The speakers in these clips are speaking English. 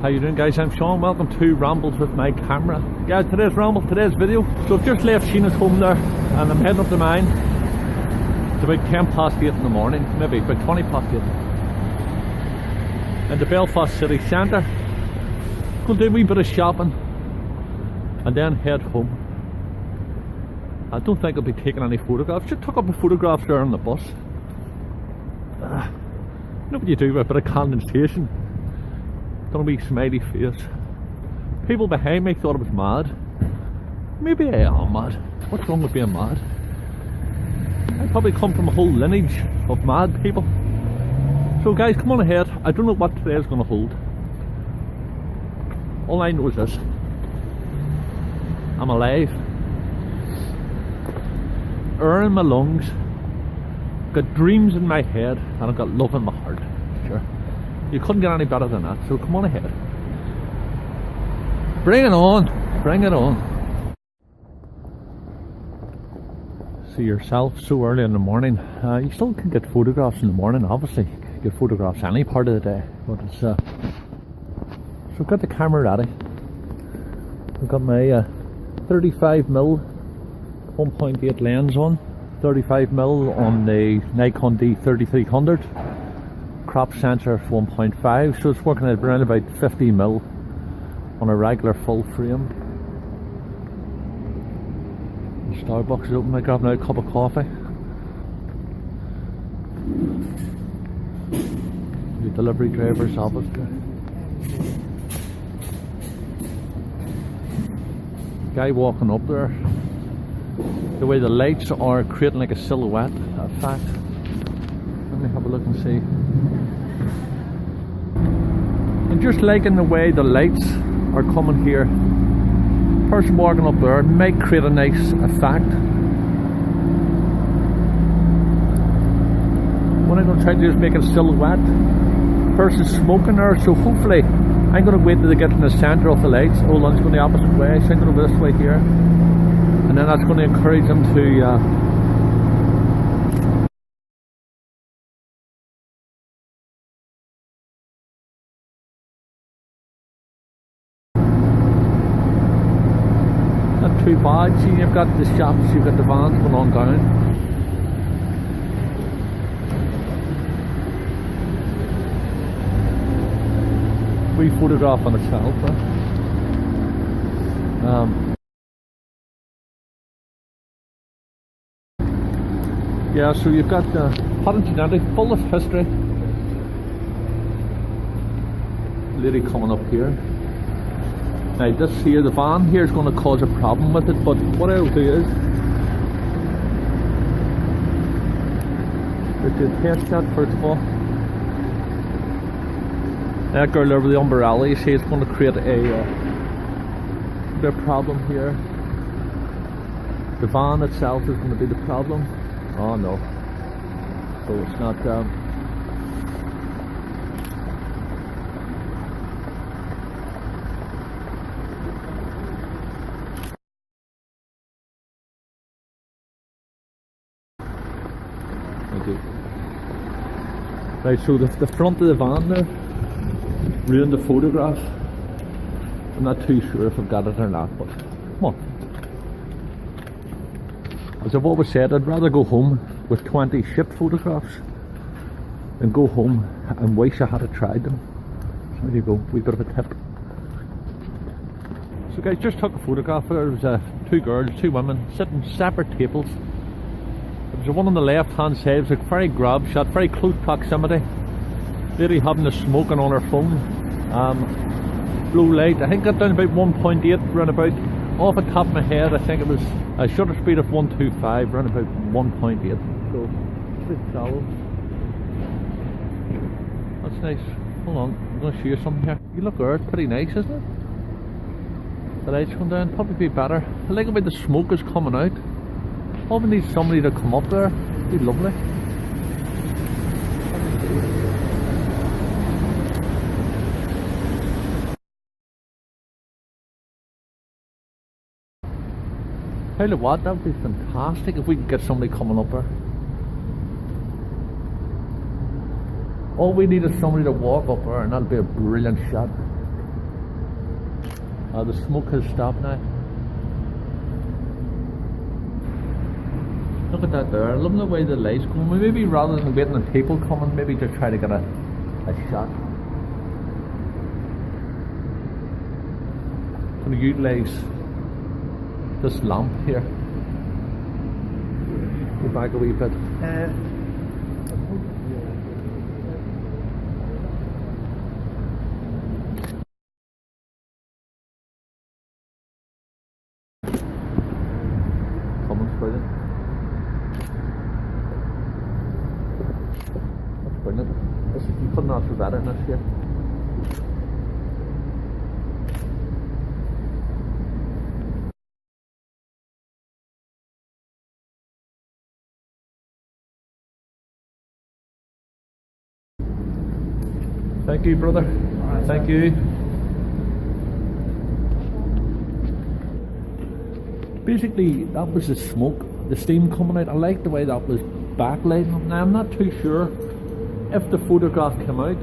How you doing, guys? I'm Sean. Welcome to Rambles with my camera. Yeah, today's ramble, today's video. So I've just left Sheena's home there and I'm heading up to mine. It's about 8:10 in the morning, maybe about 8:20. In the Belfast city centre. Go do a wee bit of shopping and then head home. I don't think I'll be taking any photographs. Just took up a photograph there on the bus. You know what you do with a bit of condensation? Done a wee smiley face. People behind me thought I was mad. Maybe I am mad. What's wrong with being mad? I probably come from a whole lineage of mad people. So guys, come on ahead. I don't know what today is going to hold. All I know is this. I'm alive. Air in my lungs. Got dreams in my head and I've got love in my heart. Sure. You couldn't get any better than that, so come on ahead. Bring it on! Bring it on! See yourself so early in the morning. You still can get photographs in the morning, obviously. You can get photographs any part of the day. But it's so I've got the camera ready. I've got my 35mm 1.8 lens on. 35mm on the Nikon D3300. Crop sensor 1.5, so it's working at around about 50mm on a regular full frame. The Starbucks is open. I grabbed now a cup of coffee. The delivery driver's obviously. Guy walking up there. The way the lights are creating like a silhouette effect. Let me have a look and see. I'm just liking the way the lights are coming here. Person walking up there might create a nice effect. What I'm going to try to do is make it a silhouette. Person smoking there, so hopefully I'm going to wait till they get in the centre of the lights. Oh, one's going the opposite way, so I'm going to go this way here. And then that's going to encourage them to not too bad. See, you've got the shops, you've got the vans going on down. We photograph on itself. Yeah, so you've got Paddington County, full of history. Lady coming up here. Now this here, the van here is going to cause a problem with it, but what I'll do is let's do a test shot first of all. That girl over the umbrella, you see, it's going to create a bit of problem here. The van itself is going to be the problem. Oh no. So it's not okay. Right, so the front of the van there ruined the photograph. I'm not too sure if I've got it or not, but come on. As I've always said, I'd rather go home with 20 shipped photographs than go home and wish I had tried them. So there you go, wee bit of a tip. So guys, just took a photograph. There was two girls, two women, sitting separate tables. There was one on the left hand side, it was a very grab shot, very close proximity. Lady having the smoking on her phone. Blue light, I think got down about 1.8, round about. Off the top of my head, I think it was a shutter speed of 125, around about 1.8. So, it's a bit shallow. That's nice. Hold on, I'm going to show you something here. You look there, it's pretty nice, isn't it? The lights come down, probably be better. I like the way the smoke is coming out. Probably need somebody to come up there. It'd be lovely. Tell you what, that would be fantastic if we could get somebody coming up there. All we need is somebody to walk up there and that'll be a brilliant shot. The smoke has stopped now. Look at that there. I love the way the light's going. Maybe rather than waiting on people coming, maybe just try to get a shot. To utilise this lamp here. Go back a wee bit. Coming brilliant. That's brilliant. You couldn't ask for better in this here. Thank you, brother. Right, thank you. Basically, that was the smoke, the steam coming out. I like the way that was backlighting up. Now, I'm not too sure if the photograph came out.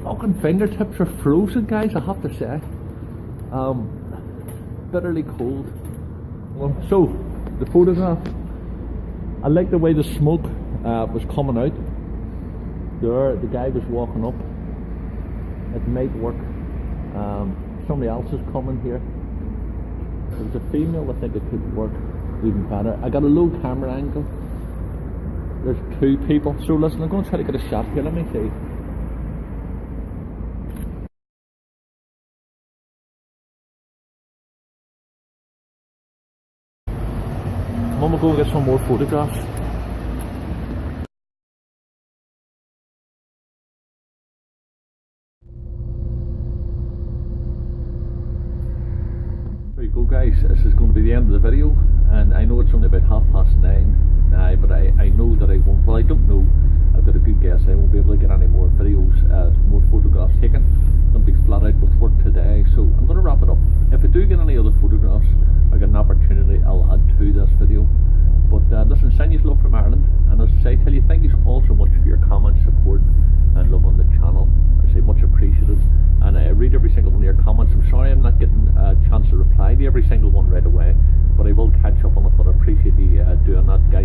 Fucking fingertips are frozen, guys, I have to say. Bitterly cold. So, the photograph, I like the way the smoke was coming out. There, the guy was walking up. It might work. Somebody else is coming here. There's a female. I think it could work even better. I got a low camera angle. There's two people. So listen, I'm going to try to get a shot here. Let me see. I'm going to go and get some more photographs. There you go, guys. This is going to be the end of the video, and I know it's only about 9:30 now, but I know that I won't. Well, I don't know. I've got a good guess. I won't be able to get any more videos, more photographs taken. I'm going to be flat out with work today, so I'm going to wrap it up. If I do get any other photographs, I get an opportunity, I'll add to this video. But listen, send you love from Ireland, and as I say, tell you thank you all so much for your comments, support, and love on the channel. I say much appreciated, and I read every single one of your comments. I'm sorry I'm not getting a chance to reply to every single one right away, but I will catch up on it. But I appreciate you doing that, guys.